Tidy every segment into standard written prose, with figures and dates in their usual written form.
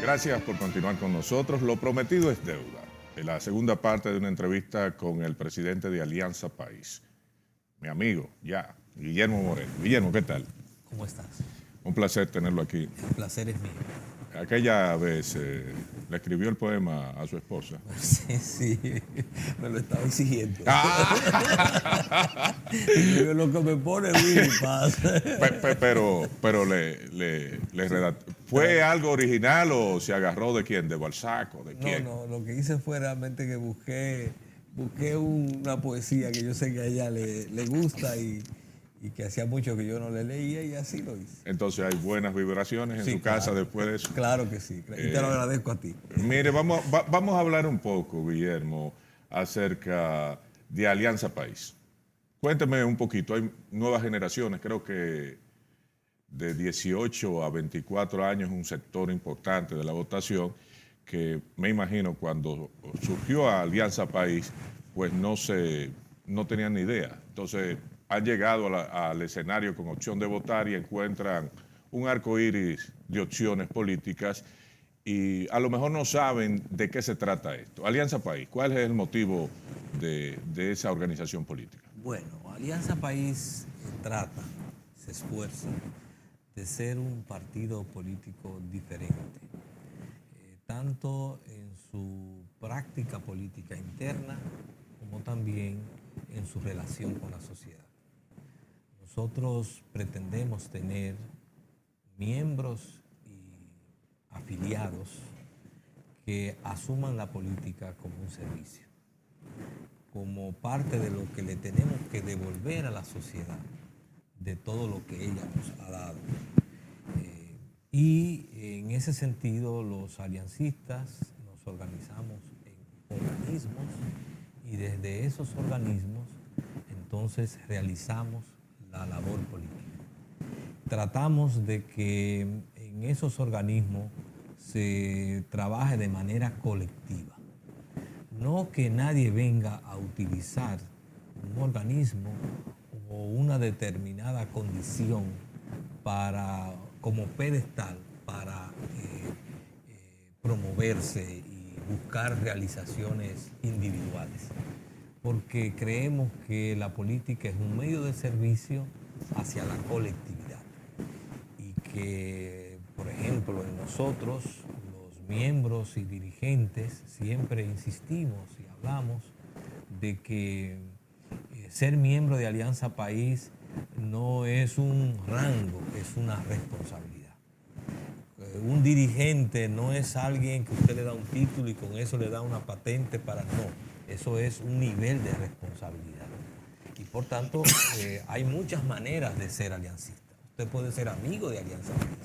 Gracias por continuar con nosotros. Lo prometido es deuda. En la segunda parte de una entrevista con el presidente de Alianza País, mi amigo, Guillermo Moreno. Guillermo, ¿qué tal? ¿Cómo estás? Un placer tenerlo aquí. El placer es mío. Aquella vez le escribió el poema a su esposa. Sí, me lo estaba exigiendo. ¡Ah! Lo que me pone Willy pasa. Pero le redactó. ¿Fue algo original o se agarró de quién? ¿De Balzac o de quién? No, lo que hice fue realmente que busqué una poesía que yo sé que a ella le gusta y que hacía mucho que yo no le leía y así lo hice. Entonces hay buenas vibraciones en su casa después de eso. Claro que sí, y te lo agradezco a ti. Mire, vamos a hablar un poco, Guillermo, acerca de Alianza País. Cuénteme un poquito, hay nuevas generaciones, creo que de 18 a 24 años es un sector importante de la votación que me imagino cuando surgió Alianza País, pues no tenían ni idea. Entonces han llegado al escenario con opción de votar y encuentran un arco iris de opciones políticas y a lo mejor no saben de qué se trata esto. Alianza País, ¿cuál es el motivo de esa organización política? Bueno, Alianza País trata, se esfuerza de ser un partido político diferente, tanto en su práctica política interna como también en su relación con la sociedad. Nosotros pretendemos tener miembros y afiliados que asuman la política como un servicio, como parte de lo que le tenemos que devolver a la sociedad de todo lo que ella nos ha dado. Y en ese sentido los aliancistas nos organizamos en organismos y desde esos organismos entonces realizamos la labor política. Tratamos de que en esos organismos se trabaje de manera colectiva. No que nadie venga a utilizar un organismo o una determinada condición como pedestal para promoverse y buscar realizaciones individuales. Porque creemos que la política es un medio de servicio hacia la colectividad. Y que, por ejemplo, en nosotros, los miembros y dirigentes, siempre insistimos y hablamos de que ser miembro de Alianza País no es un rango, es una responsabilidad. Un dirigente no es alguien que usted le da un título y con eso le da una patente para no. Eso es un nivel de responsabilidad. Y por tanto, hay muchas maneras de ser aliancista. Usted puede ser amigo de Alianza País.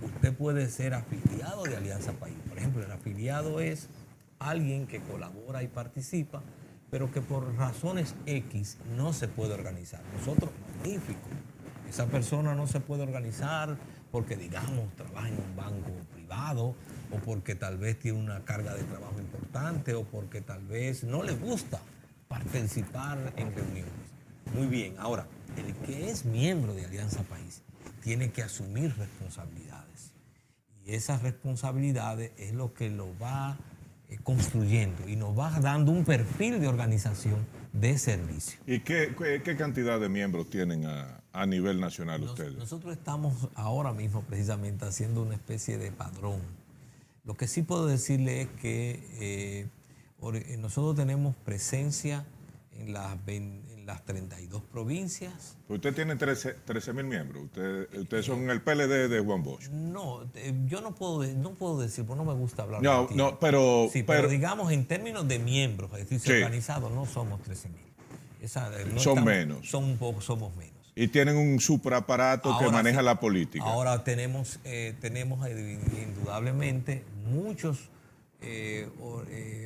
Usted puede ser afiliado de Alianza País. Por ejemplo, el afiliado es alguien que colabora y participa, pero que por razones X no se puede organizar. Nosotros, magnífico. Esa persona no se puede organizar porque, digamos, trabaja en un banco privado o porque tal vez tiene una carga de trabajo importante o porque tal vez no le gusta participar en reuniones. Muy bien, ahora, el que es miembro de Alianza País tiene que asumir responsabilidades. Y esas responsabilidades es lo que lo va construyendo y nos va dando un perfil de organización de servicio. ¿Y qué cantidad de miembros tienen a nivel nacional ustedes? Nosotros estamos ahora mismo precisamente haciendo una especie de padrón. Lo que sí puedo decirle es que nosotros tenemos presencia en las 32 provincias. Usted tiene 13.000 miembros. Ustedes son el PLD de Juan Bosch. No, yo no puedo decir, porque no me gusta hablar. No, pero... Sí, pero digamos en términos de miembros, es decir, sí, organizados, no somos 13.000. Menos. Somos menos. Y tienen un superaparato que maneja la política. Ahora tenemos indudablemente muchos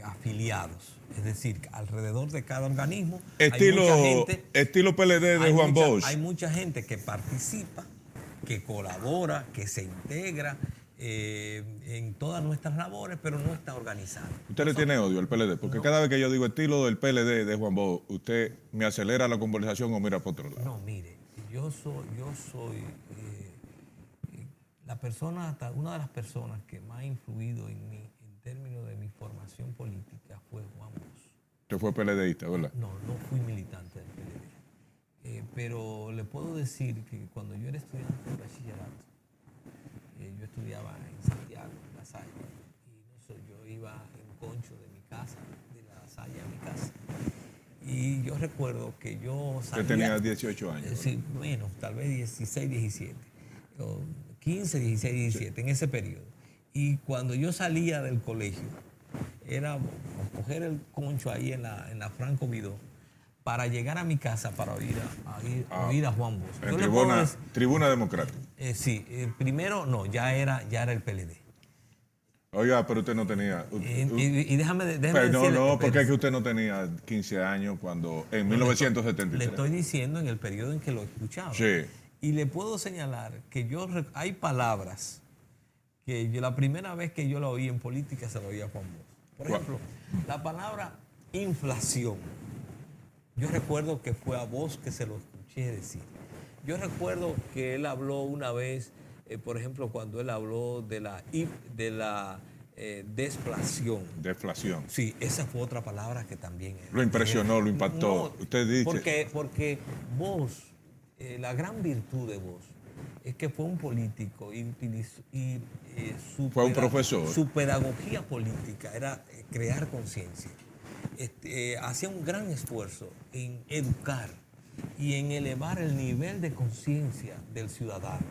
afiliados. Es decir, alrededor de cada organismo estilo PLD de Juan Bosch. Hay mucha gente que participa, que colabora, que se integra en todas nuestras labores, pero no está organizada. ¿Usted le tiene odio al PLD? Porque cada vez que yo digo estilo del PLD de Juan Bosch, usted me acelera la conversación o mira por otro lado. No, mire, yo soy una de las personas que más ha influido en mí en términos de mi formación política fue Juan Bosch. Usted fue PLDista, ¿verdad? No, no fui militante del PLD. Pero le puedo decir que cuando yo era estudiante de bachillerato, yo estudiaba en Santiago, en La Salle, y yo iba en concho de mi casa, de La Salle a mi casa. Y yo recuerdo que yo salía... Usted tenía 18 años. Sí, menos, tal vez 16, 17. O 15, 16, 17, sí, en ese periodo. Y cuando yo salía del colegio, era coger el concho ahí en la Franco Vidó para llegar a mi casa para oír a Juan Bosch. En tribuna Democrática. Sí, primero no, ya era el PLD. Oiga, pero usted no tenía... y déjame decirle... No, porque es que usted no tenía 15 años cuando... En 1973. Le estoy diciendo en el periodo en que lo escuchaba. Sí. Y le puedo señalar que hay palabras que la primera vez que yo la oí en política se la oí a Juan Bosch. Por ejemplo, la palabra inflación. Yo recuerdo que fue a Bosch que se lo escuché decir. Yo recuerdo que él habló una vez, por ejemplo, cuando él habló de la deflación. Deflación. Sí, esa fue otra palabra que también... Lo impresionó, lo impactó. No, usted dice... Porque Bosch, la gran virtud de Bosch es que fue un político y fue un profesor. Su pedagogía política era crear conciencia. Hacía un gran esfuerzo en educar y en elevar el nivel de conciencia del ciudadano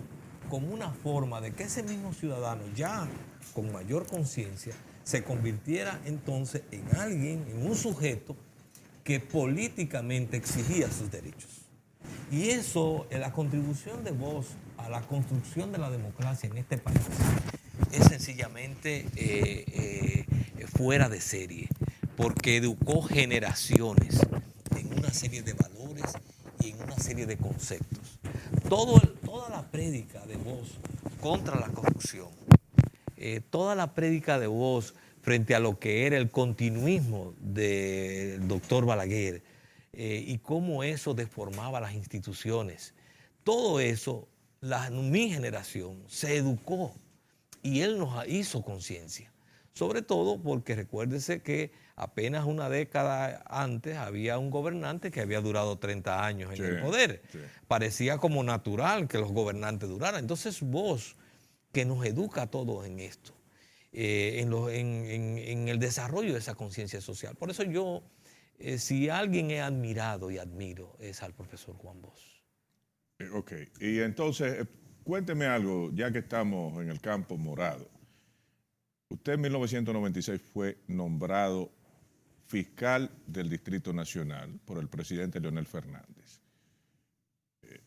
como una forma de que ese mismo ciudadano ya con mayor conciencia se convirtiera entonces en alguien, en un sujeto que políticamente exigía sus derechos. Y eso, la contribución de Bosch a la construcción de la democracia en este país es sencillamente fuera de serie, porque educó generaciones en una serie de valores y en una serie de conceptos. Toda la prédica de Bosch contra la corrupción, toda la prédica de Bosch frente a lo que era el continuismo del doctor Balaguer y cómo eso deformaba las instituciones, todo eso, mi generación se educó y él nos hizo conciencia. Sobre todo porque recuérdese que apenas una década antes había un gobernante que había durado 30 años en el poder. Sí. Parecía como natural que los gobernantes duraran. Entonces vos, que nos educa a todos en esto, en el desarrollo de esa conciencia social. Por eso yo, si alguien he admirado y admiro, es al profesor Juan Bosch. Ok, y entonces, cuénteme algo, ya que estamos en el campo morado. Usted en 1996 fue nombrado fiscal del Distrito Nacional por el presidente Leonel Fernández.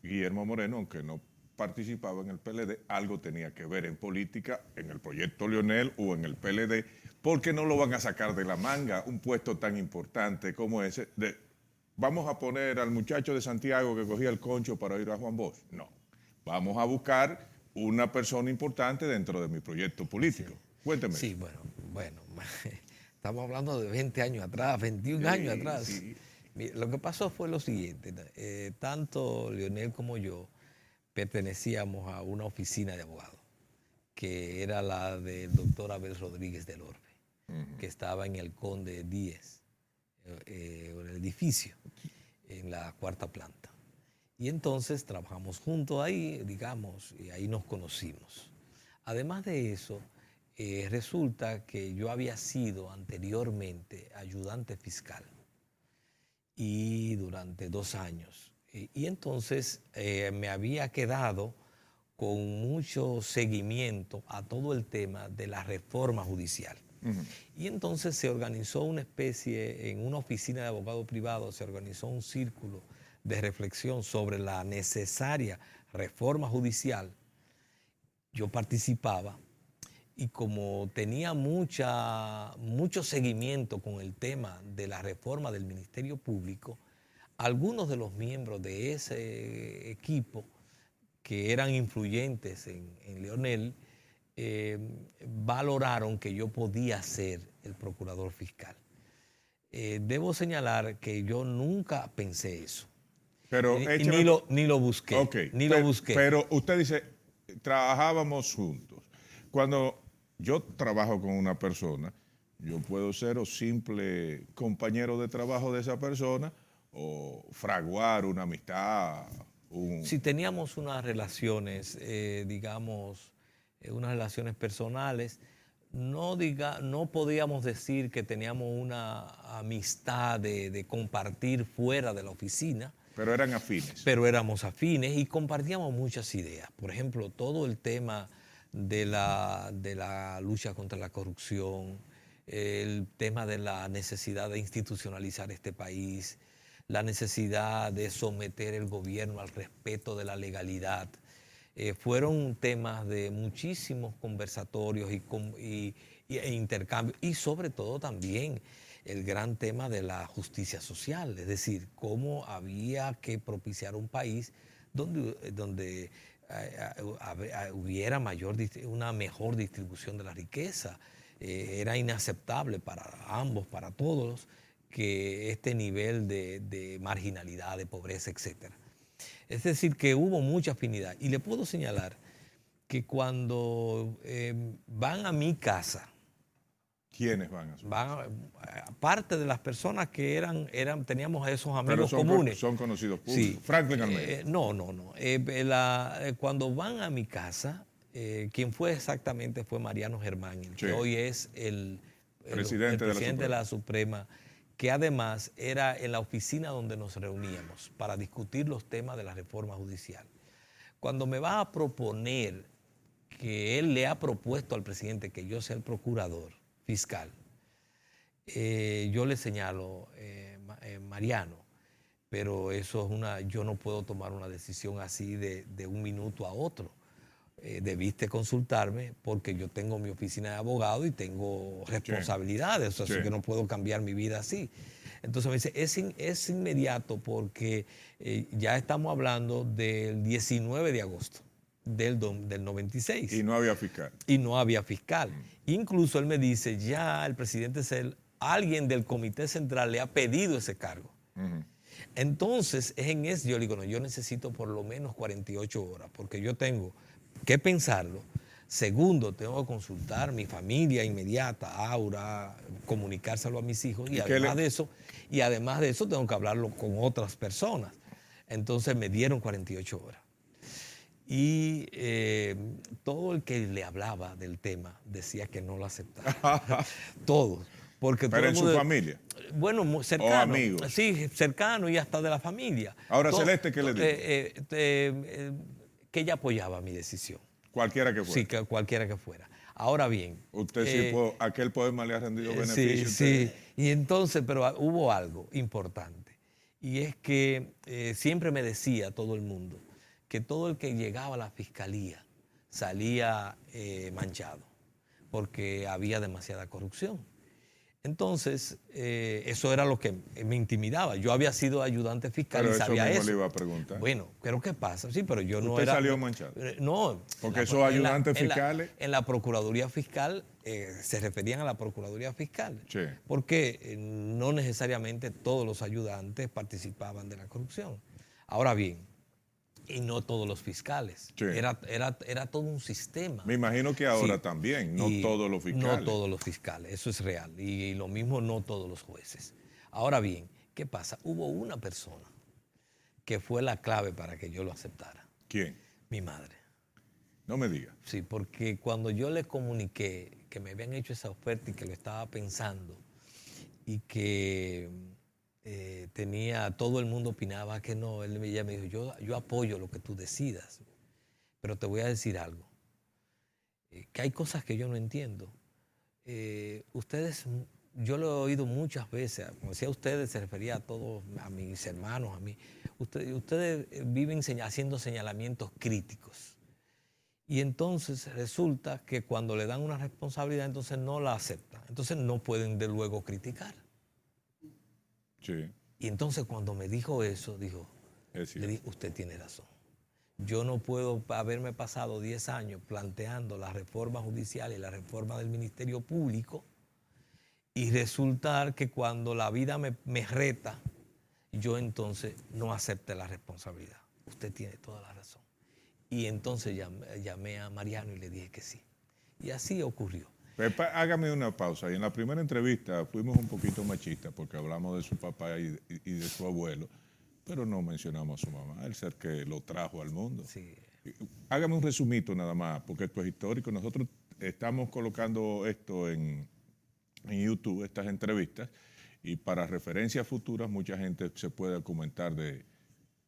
Guillermo Moreno, aunque no participaba en el PLD, algo tenía que ver en política, en el proyecto Leonel o en el PLD, porque no lo van a sacar de la manga un puesto tan importante como ese. Vamos a poner al muchacho de Santiago que cogía el concho para ir a Juan Bosch. No, vamos a buscar una persona importante dentro de mi proyecto político. Sí. Cuénteme. Sí, bueno, estamos hablando de 20 años atrás, 21 años atrás. Sí. Lo que pasó fue lo siguiente, tanto Leonel como yo pertenecíamos a una oficina de abogados, que era la del doctor Abel Rodríguez del Orbe, que estaba en el Conde 10, en el edificio, en la 4ª planta. Y entonces trabajamos juntos ahí, digamos, y ahí nos conocimos. Además de eso, resulta que yo había sido anteriormente ayudante fiscal y durante 2 años. Y entonces me había quedado con mucho seguimiento a todo el tema de la reforma judicial. Y entonces se organizó una especie, en una oficina de abogados privados, se organizó un círculo de reflexión sobre la necesaria reforma judicial. Yo participaba. Y como tenía mucho seguimiento con el tema de la reforma del Ministerio Público, algunos de los miembros de ese equipo, que eran influyentes en Leonel, valoraron que yo podía ser el procurador fiscal. Debo señalar que yo nunca pensé eso. Pero ni lo busqué. Okay, lo busqué. Pero usted dice trabajábamos juntos. Cuando yo trabajo con una persona, yo puedo ser o simple compañero de trabajo de esa persona o fraguar una amistad. Si teníamos unas relaciones, unas relaciones personales, no podíamos decir que teníamos una amistad de compartir fuera de la oficina, Pero eran afines. pero éramos afines y compartíamos muchas ideas. Por ejemplo, todo el tema de la lucha contra la corrupción, el tema de la necesidad de institucionalizar este país, la necesidad de someter el gobierno al respeto de la legalidad. Fueron temas de muchísimos conversatorios e intercambios, y sobre todo también el gran tema de la justicia social, es decir, cómo había que propiciar un país donde hubiera una mejor distribución de la riqueza. Era inaceptable para ambos, para todos, que este nivel de marginalidad, de pobreza, etcétera. Es decir, que hubo mucha afinidad. Y le puedo señalar que cuando van a mi casa, ¿Quiénes van a su casa? Aparte de las personas que teníamos esos amigos Pero comunes. son conocidos públicos. Sí. Franklin Almeida. No. Cuando van a mi casa, quien fue exactamente fue Mariano Germán, que hoy es el presidente de la Suprema, que además era en la oficina donde nos reuníamos para discutir los temas de la reforma judicial. Cuando me va a proponer que él le ha propuesto al presidente que yo sea el procurador fiscal, yo le señalo, Mariano, pero eso yo no puedo tomar una decisión así de un minuto a otro. Debiste consultarme porque yo tengo mi oficina de abogado y tengo responsabilidades, sí. Así que no puedo cambiar mi vida así. Entonces me dice, es inmediato porque ya estamos hablando del 19 de agosto del 96. Y no había fiscal. Y no había fiscal. Incluso él me dice, ya el presidente alguien del Comité Central le ha pedido ese cargo. Entonces, yo le digo, no, yo necesito por lo menos 48 horas porque yo tengo que pensarlo. Segundo, tengo que consultar mi familia inmediata, Aura, comunicárselo a mis hijos y además de eso tengo que hablarlo con otras personas. Entonces me dieron 48 horas. Y todo el que le hablaba del tema decía que no lo aceptaba. Todos. Pero en su familia. Bueno, cercano. O amigos. Sí, cercano y hasta de la familia. Ahora, Celeste, ¿qué le dijo? Que ella apoyaba mi decisión. Cualquiera que fuera. Sí, cualquiera que fuera. Ahora bien. Aquel poema le ha rendido beneficio. Sí. Y entonces, pero hubo algo importante. Y es que siempre me decía todo el mundo que todo el que llegaba a la fiscalía salía manchado, porque había demasiada corrupción. Entonces, eso era lo que me intimidaba. Yo había sido ayudante fiscal y sabía eso. Le iba a preguntar. Bueno, pero ¿qué pasa? Sí, pero yo no ¿Usted era... salió manchado? No. Porque esos ayudantes fiscales... En la Procuraduría Fiscal se referían a la Procuraduría Fiscal. Sí. Porque no necesariamente todos los ayudantes participaban de la corrupción. Ahora bien, y no todos los fiscales. Sí. Era todo un sistema. Me imagino que ahora también, no todos los fiscales. No todos los fiscales, eso es real. Y lo mismo no todos los jueces. Ahora bien, ¿qué pasa? Hubo una persona que fue la clave para que yo lo aceptara. ¿Quién? Mi madre. No me diga. Sí, porque cuando yo le comuniqué que me habían hecho esa oferta y que lo estaba pensando y que... todo el mundo opinaba que no, ella me dijo, yo apoyo lo que tú decidas, pero te voy a decir algo, que hay cosas que yo no entiendo. Yo lo he oído muchas veces, como decía ustedes, se refería a todos, a mis hermanos, a mí. Ustedes viven haciendo señalamientos críticos. Y entonces resulta que cuando le dan una responsabilidad, entonces no la aceptan. Entonces no pueden de luego criticar. Sí. Y entonces cuando me dijo eso, le dije, usted tiene razón. Yo no puedo haberme pasado 10 años planteando la reforma judicial y la reforma del Ministerio Público y resultar que cuando la vida me reta, yo entonces no acepte la responsabilidad. Usted tiene toda la razón. Y entonces llamé a Mariano y le dije que sí. Y así ocurrió. Hágame una pausa. Y en la primera entrevista fuimos un poquito machistas porque hablamos de su papá y de su abuelo, pero no mencionamos a su mamá, el ser que lo trajo al mundo. Sí. Hágame un resumito nada más, porque esto es histórico. Nosotros estamos colocando esto en YouTube, estas entrevistas, y para referencias futuras mucha gente se puede documentar de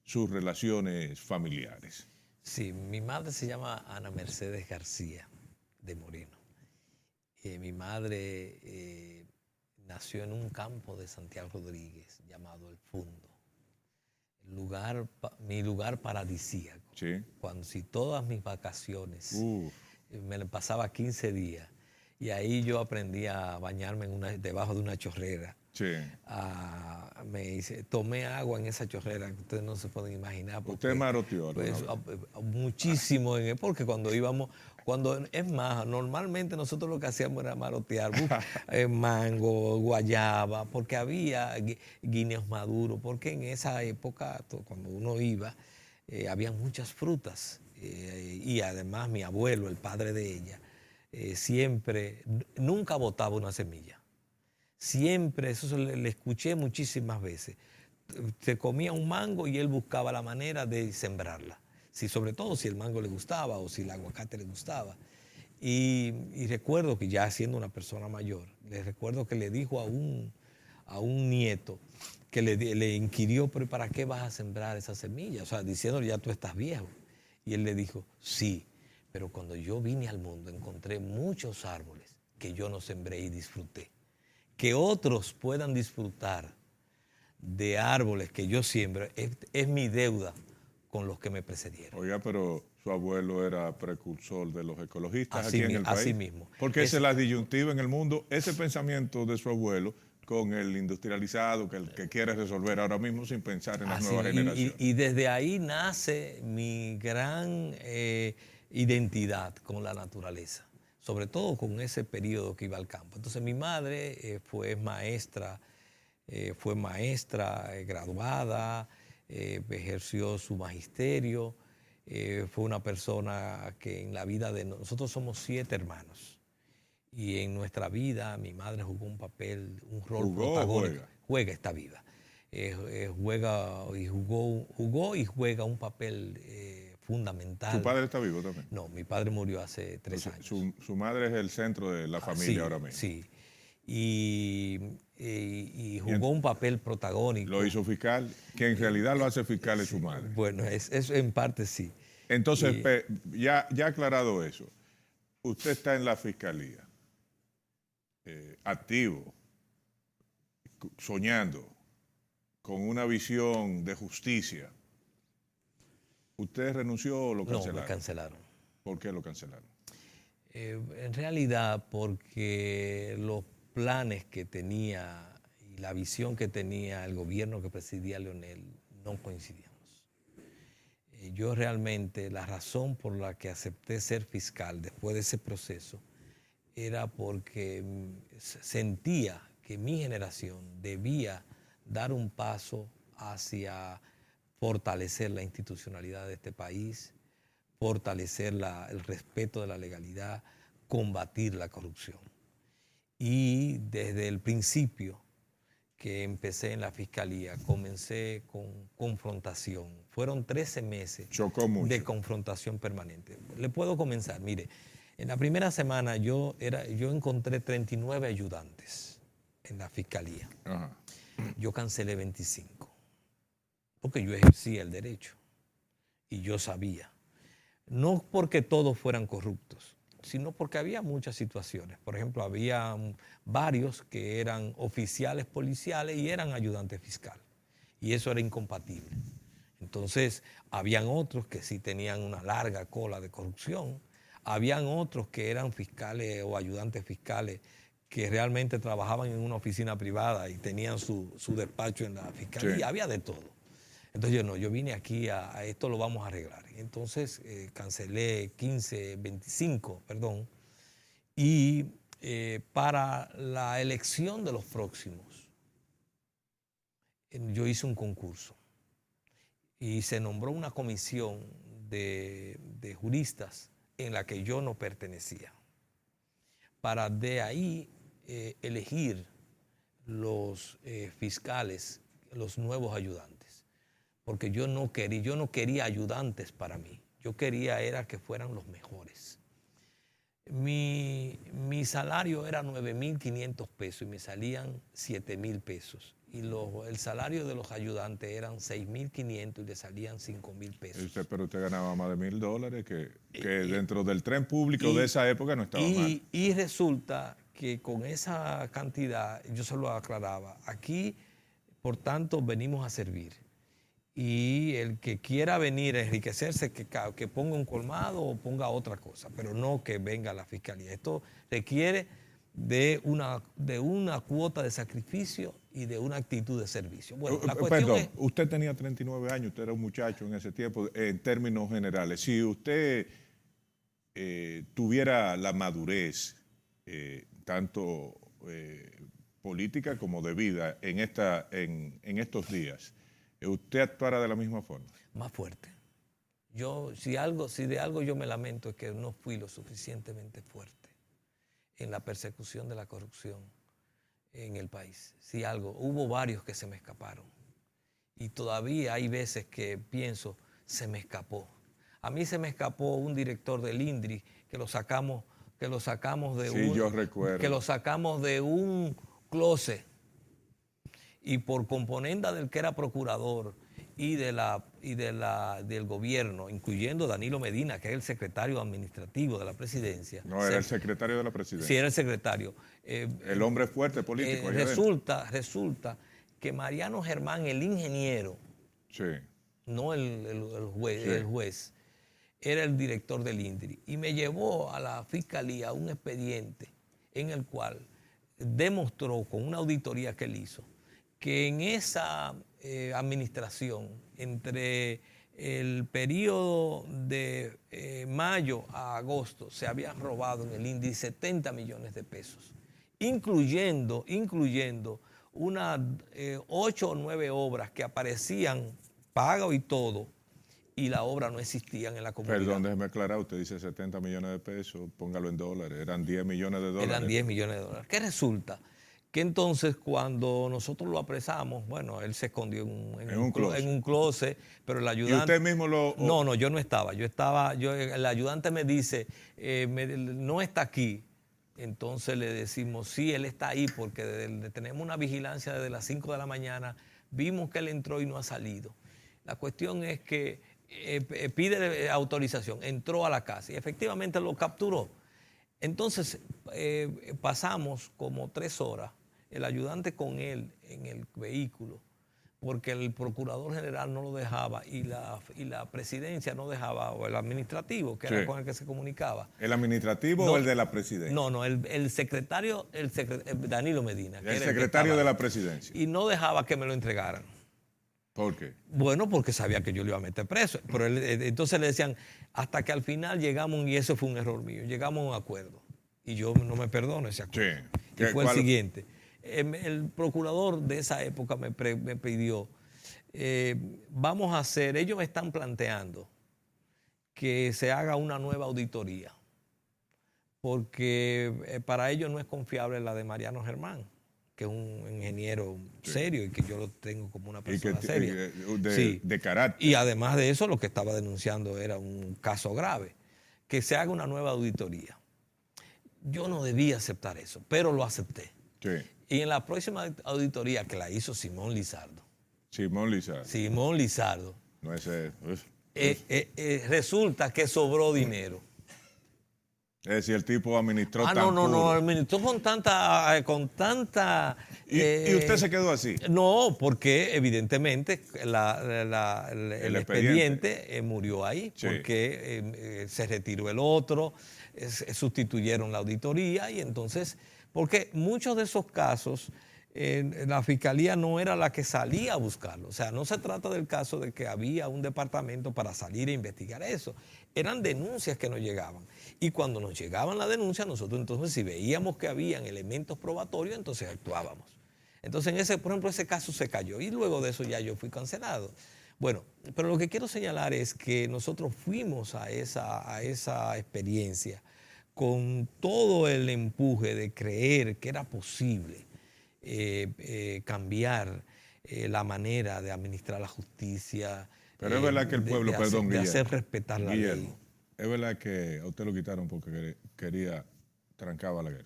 sus relaciones familiares. Sí, mi madre se llama Ana Mercedes García de Moreno. Mi madre nació en un campo de Santiago Rodríguez llamado El Fundo, mi lugar paradisíaco. Sí. Cuando si todas mis vacaciones Uf. me las pasaba 15 días y ahí yo aprendí a bañarme debajo de una chorrera. Sí. Tomé agua en esa chorrera que ustedes no se pueden imaginar. Porque, Usted maroteó. pues, muchísimo, porque cuando íbamos, es más, normalmente nosotros lo que hacíamos era marotear mango, guayaba, porque había guineos maduros, porque en esa época, cuando uno iba, había muchas frutas. Y además mi abuelo, el padre de ella, nunca botaba una semilla. Siempre, eso le escuché muchísimas veces. Se comía un mango y él buscaba la manera de sembrarla. Sobre todo si el mango le gustaba o si el aguacate le gustaba. Y recuerdo que ya siendo una persona mayor, le recuerdo que le dijo a un nieto que le inquirió, pero ¿para qué vas a sembrar esa semilla? O sea, diciéndole, ya tú estás viejo. Y él le dijo, sí, pero cuando yo vine al mundo encontré muchos árboles que yo no sembré y disfruté. Que otros puedan disfrutar de árboles que yo siembro es mi deuda con los que me precedieron. Oiga, pero su abuelo era precursor de los ecologistas Así aquí en el país. Así mismo. Porque esa es la disyuntiva en el mundo, ese pensamiento de su abuelo con el industrializado que quiere resolver ahora mismo sin pensar en las nuevas generaciones. Y desde ahí nace mi gran identidad con la naturaleza, sobre todo con ese periodo que iba al campo. Entonces mi madre fue maestra graduada, ejerció su magisterio, fue una persona que en la vida de nosotros somos 7 hermanos. Y en nuestra vida mi madre jugó un rol protagónico. Juega, está viva. Jugó y juega un papel fundamental. ¿Su padre está vivo también? No, mi padre murió hace 3 años. Su madre es el centro de la familia sí, ahora mismo. Sí. Y jugó un papel protagónico. Lo hizo fiscal, que en realidad lo hace fiscal es su madre. Bueno, eso en parte sí. Entonces, ya aclarado eso, usted está en la fiscalía, activo, soñando, con una visión de justicia. ¿Usted renunció o lo cancelaron? No, me cancelaron. ¿Por qué lo cancelaron? En realidad porque los planes que tenía y la visión que tenía el gobierno que presidía Leonel no coincidíamos. Yo realmente, la razón por la que acepté ser fiscal después de ese proceso era porque sentía que mi generación debía dar un paso hacia fortalecer la institucionalidad de este país, fortalecer el respeto de la legalidad, combatir la corrupción. Y desde el principio que empecé en la fiscalía, comencé con confrontación. Fueron 13 meses de confrontación permanente. Le puedo comenzar, mire, en la primera semana yo encontré 39 ayudantes en la fiscalía. Ajá. Yo cancelé 25, porque yo ejercía el derecho y yo sabía. No porque todos fueran corruptos, sino porque había muchas situaciones. Por ejemplo, había varios que eran oficiales policiales y eran ayudantes fiscales. Y eso era incompatible. Entonces, habían otros que sí tenían una larga cola de corrupción. Habían otros que eran fiscales o ayudantes fiscales que realmente trabajaban en una oficina privada y tenían su despacho en la fiscalía. Sí. Había de todo. Entonces yo vine aquí a esto lo vamos a arreglar. Entonces cancelé 25, y para la elección de los próximos, yo hice un concurso y se nombró una comisión de juristas en la que yo no pertenecía, para de ahí elegir los fiscales, los nuevos ayudantes, porque yo no quería ayudantes para mí, yo quería era que fueran los mejores. Mi salario era 9.500 pesos y me salían 7.000 pesos. Y el salario de los ayudantes eran 6.500 y le salían 5.000 pesos. Pero usted ganaba más de $1.000, que dentro del tren público de esa época no estaba mal. Y resulta que con esa cantidad, yo se lo aclaraba, aquí, por tanto, venimos a servir. Y el que quiera venir a enriquecerse, que ponga un colmado o ponga otra cosa, pero no que venga a la fiscalía. Esto requiere de una cuota de sacrificio y de una actitud de servicio. Bueno, la cuestión Perdón, es, usted tenía 39 años, usted era un muchacho en ese tiempo, en términos generales. Si usted tuviera la madurez, tanto política como de vida, en estos días, ¿usted actuara de la misma forma? más fuerte. Si de algo yo me lamento es que no fui lo suficientemente fuerte en la persecución de la corrupción en el país. Si algo, hubo varios que se me escaparon. Y todavía hay veces que pienso, se me escapó. A mí se me escapó un director del INDRI que lo sacamos yo recuerdo. Que lo sacamos de un closet. Y por componenda del que era procurador y del gobierno, incluyendo Danilo Medina, que es el secretario administrativo de la presidencia. No, era el secretario de la presidencia. Sí, era el secretario. El hombre fuerte político. Resulta que Mariano Germán, el ingeniero, sí, no el juez, sí, el juez, era el director del INDRI. Y me llevó a la fiscalía un expediente en el cual demostró con una auditoría que él hizo que en esa administración, entre el periodo de mayo a agosto, se habían robado en el INDRI 70 millones de pesos, incluyendo unas 8 o 9 obras que aparecían pago y todo, y la obra no existían en la comunidad. Perdón, déjeme aclarar, usted dice 70 millones de pesos, póngalo en dólares, eran 10 millones de dólares. Eran 10 millones de dólares. ¿Qué resulta? Que entonces cuando nosotros lo apresamos, bueno, él se escondió en un closet, pero el ayudante... ¿Y usted mismo lo...? No, yo no estaba. El ayudante me dice, no está aquí. Entonces le decimos, sí, él está ahí porque tenemos una vigilancia desde las 5 de la mañana, vimos que él entró y no ha salido. La cuestión es que pide autorización, entró a la casa y efectivamente lo capturó. Entonces pasamos como 3 horas, el ayudante con él en el vehículo, porque el procurador general no lo dejaba y la presidencia no dejaba, o el administrativo, que era con el que se comunicaba. ¿El administrativo o el de la presidencia? No, el secretario, Danilo Medina. El secretario de la presidencia. Y no dejaba que me lo entregaran. ¿Por qué? Bueno, porque sabía que yo le iba a meter preso. Pero entonces le decían, hasta que al final llegamos, y eso fue un error mío, llegamos a un acuerdo. Y yo no me perdono ese acuerdo. Sí. Y fue el siguiente. El procurador de esa época me pidió, vamos a hacer, ellos me están planteando que se haga una nueva auditoría, porque para ellos no es confiable la de Mariano Germán, que es un ingeniero serio y que yo lo tengo como una persona seria. De carácter. Y además de eso, lo que estaba denunciando era un caso grave, que se haga una nueva auditoría. Yo no debía aceptar eso, pero lo acepté. Sí. Y en la próxima auditoría, que la hizo Simón Lizardo. Simón Lizardo. No ese. Resulta que sobró dinero. Es decir, el tipo administró tan No, administró con tanta... ¿Y usted se quedó así? No, porque evidentemente el expediente murió ahí, sí, porque se retiró el otro, sustituyeron la auditoría y entonces... Porque muchos de esos casos, la fiscalía no era la que salía a buscarlo. O sea, no se trata del caso de que había un departamento para salir a investigar eso. Eran denuncias que nos llegaban. Y cuando nos llegaban las denuncias, nosotros entonces, si veíamos que habían elementos probatorios, entonces actuábamos. Entonces, por ejemplo, ese caso se cayó. Y luego de eso ya yo fui cancelado. Bueno, pero lo que quiero señalar es que nosotros fuimos a esa experiencia con todo el empuje de creer que era posible cambiar la manera de administrar la justicia, Pero es verdad que el pueblo, perdón, de Guillermo, hacer respetar la ley. Guillermo, es verdad que a usted lo quitaron porque quería trancar a Balaguer.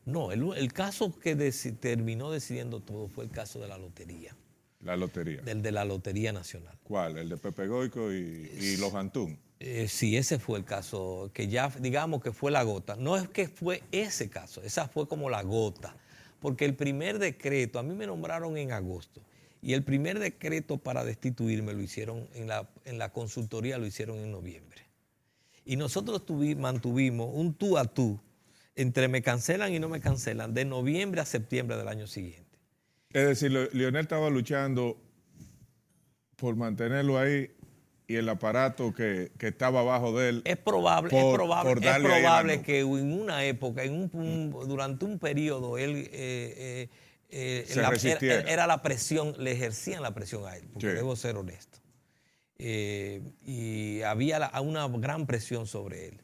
No, el caso que terminó decidiendo todo fue el caso de la lotería, La lotería. del de la Lotería Nacional. ¿Cuál? El de Pepe Goico y los Antún. Sí, ese fue el caso, que ya digamos que fue la gota. No es que fue ese caso, esa fue como la gota, porque el primer decreto, a mí me nombraron en agosto, y el primer decreto para destituirme lo hicieron en la consultoría, lo hicieron en noviembre. Y nosotros mantuvimos un tú a tú entre me cancelan y no me cancelan, de noviembre a septiembre del año siguiente. Es decir, Leonel estaba luchando por mantenerlo ahí y el aparato que estaba abajo de él. Es probable que en una época, durante un periodo, él era la presión, le ejercían la presión a él, porque debo ser honesto. Y había una gran presión sobre él.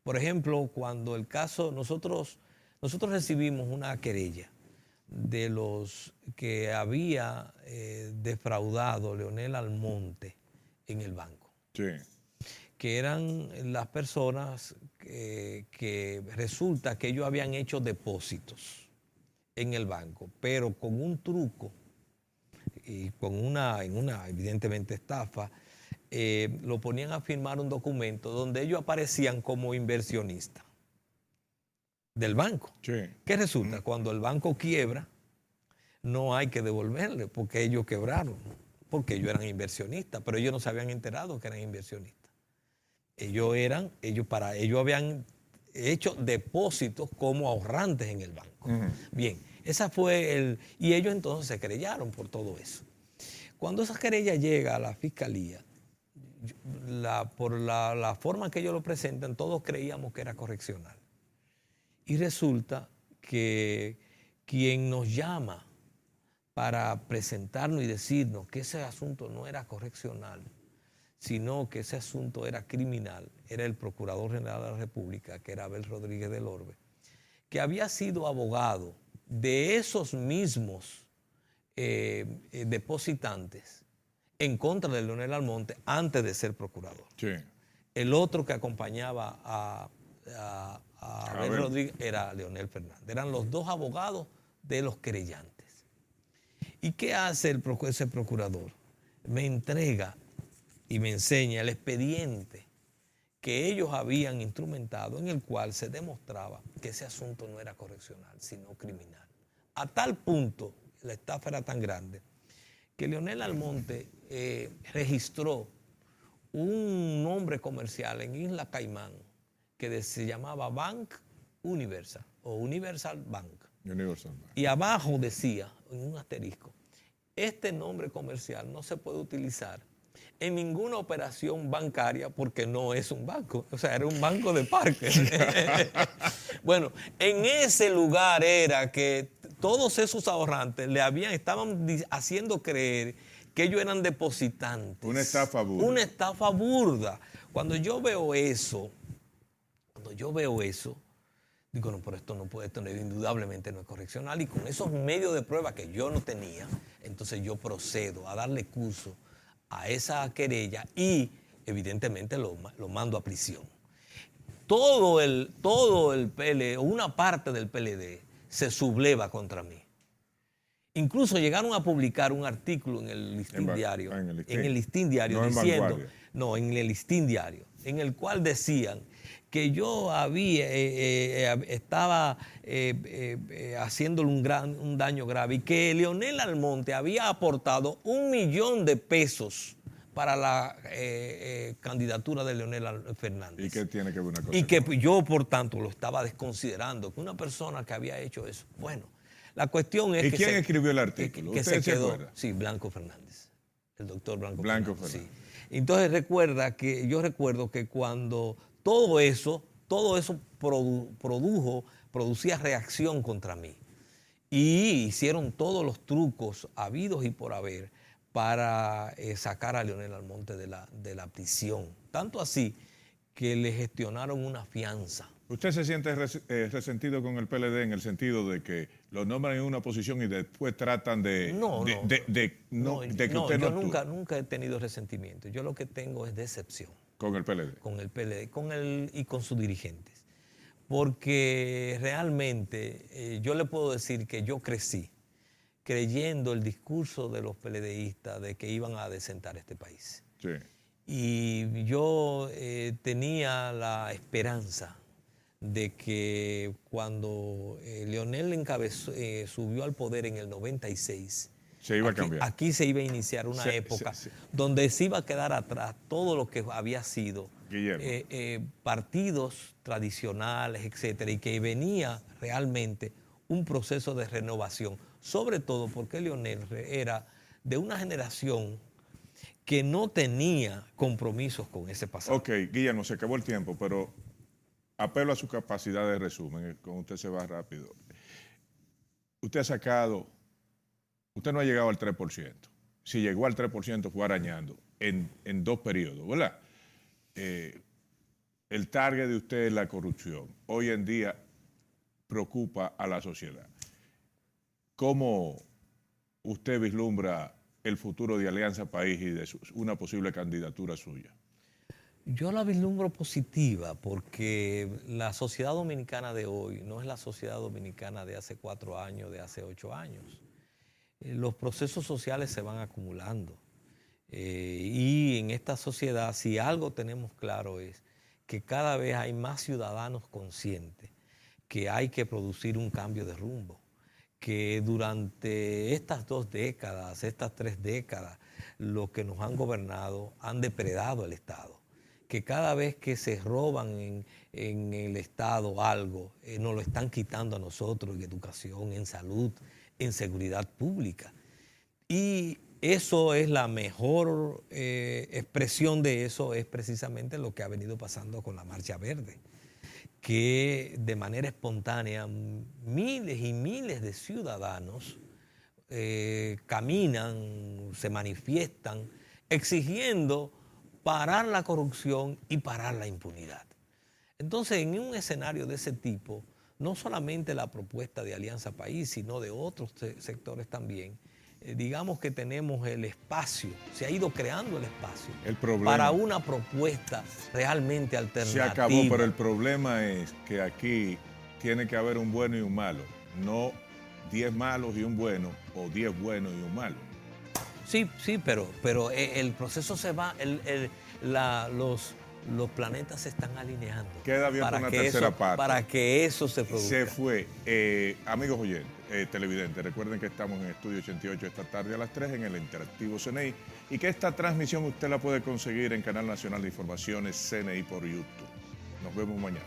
Por ejemplo, cuando el caso, nosotros recibimos una querella de los que había defraudado Leonel Almonte en el banco. Sí. Que eran las personas que resulta que ellos habían hecho depósitos en el banco, pero con un truco y en una evidentemente estafa, lo ponían a firmar un documento donde ellos aparecían como inversionistas del banco. Sí. ¿Qué resulta? Cuando el banco quiebra, no hay que devolverle porque ellos quebraron, porque ellos eran inversionistas, pero ellos no se habían enterado que eran inversionistas. Ellos habían hecho depósitos como ahorrantes en el banco. Bien, esa fue y ellos entonces se querellaron por todo eso. Cuando esa querella llega a la fiscalía, por la forma que ellos lo presentan, todos creíamos que era correccional. Y resulta que quien nos llama para presentarnos y decirnos que ese asunto no era correccional, sino que ese asunto era criminal, era el Procurador General de la República, que era Abel Rodríguez del Orbe, que había sido abogado de esos mismos depositantes en contra de Leonel Almonte antes de ser procurador. Sí. El otro que acompañaba a Abel Rodríguez era Leonel Fernández. Eran los dos abogados de los querellantes. ¿Y qué hace ese procurador? Me entrega y me enseña el expediente que ellos habían instrumentado, en el cual se demostraba que ese asunto no era correccional, sino criminal. A tal punto, la estafa era tan grande, que Leonel Almonte registró un nombre comercial en Isla Caimán que se llamaba Bank Universal o Universal Bank. Universal Bank. Y abajo decía, en un asterisco, este nombre comercial no se puede utilizar en ninguna operación bancaria porque no es un banco. O sea, era un banco de parque. Bueno, en ese lugar era que todos esos ahorrantes estaban haciendo creer que ellos eran depositantes. Una estafa burda. Una estafa burda. Cuando yo veo eso, digo, no, pero esto indudablemente no es correccional. Y con esos medios de prueba que yo no tenía, entonces yo procedo a darle curso a esa querella y evidentemente lo mando a prisión. Todo el PLD, una parte del PLD, se subleva contra mí. Incluso llegaron a publicar un artículo en el Listín Diario, en el Listín Diario, no diciendo, no, en el Listín Diario, en el cual decían que yo estaba haciéndole un daño grave y que Leonel Almonte había aportado $1 millón para la candidatura de Leonel Fernández. ¿Y qué tiene que ver una cosa? Y que yo, por tanto, lo estaba desconsiderando, que una persona que había hecho eso. Bueno, la cuestión es ¿Y quién escribió el artículo? Que ¿Usted se quedó, acuerda? sí, Blanco Fernández, el doctor Blanco Fernández. Sí. Entonces yo recuerdo que cuando todo eso producía reacción contra mí y hicieron todos los trucos habidos y por haber para sacar a Leonel Almonte de la prisión. Tanto así que le gestionaron una fianza. ¿Usted se siente resentido con el PLD en el sentido de que lo nombran en una posición y después tratan de que usted no actúe? Nunca he tenido resentimiento. Yo lo que tengo es decepción. Con el PLD. Con el PLD, y con sus dirigentes. Porque realmente yo le puedo decir que yo crecí creyendo el discurso de los PLDistas de que iban a desentar este país. Sí. Y yo tenía la esperanza de que cuando Leonel subió al poder en el 96, se iba a cambiar. Aquí se iba a iniciar una época donde se iba a quedar atrás todo lo que había sido partidos tradicionales, etcétera, y que venía realmente un proceso de renovación, sobre todo porque Leonel era de una generación que no tenía compromisos con ese pasado. Ok, Guillermo, se acabó el tiempo, pero apelo a su capacidad de resumen, con usted se va rápido. Usted no ha llegado al 3%. Si llegó al 3% fue arañando en 2 periodos, ¿verdad? El target de usted es la corrupción. Hoy en día preocupa a la sociedad. ¿Cómo usted vislumbra el futuro de Alianza País y de una posible candidatura suya? Yo la vislumbro positiva porque la sociedad dominicana de hoy no es la sociedad dominicana de hace 4 años, de hace 8 años. Los procesos sociales se van acumulando y en esta sociedad, si algo tenemos claro es que cada vez hay más ciudadanos conscientes que hay que producir un cambio de rumbo, que durante estas 2 décadas, estas 3 décadas, los que nos han gobernado han depredado el Estado, que cada vez que se roban en el Estado algo, nos lo están quitando a nosotros en educación, en salud, en seguridad pública. Y eso es la mejor expresión de eso, es precisamente lo que ha venido pasando con la Marcha Verde, que de manera espontánea miles y miles de ciudadanos caminan, se manifiestan, exigiendo parar la corrupción y parar la impunidad. Entonces, en un escenario de ese tipo, no solamente la propuesta de Alianza País, sino de otros sectores también, digamos que tenemos el espacio, se ha ido creando el espacio para una propuesta realmente alternativa. Se acabó, pero el problema es que aquí tiene que haber un bueno y un malo, no 10 malos y un bueno o 10 buenos y un malo. Sí, pero el proceso se va, los planetas se están alineando. Queda bien para una tercera parte. Para que eso se produzca. Se fue. Amigos oyentes, televidentes, recuerden que estamos en Estudio 88 esta tarde a las 3 en el Interactivo CNI y que esta transmisión usted la puede conseguir en Canal Nacional de Informaciones CNI por YouTube. Nos vemos mañana.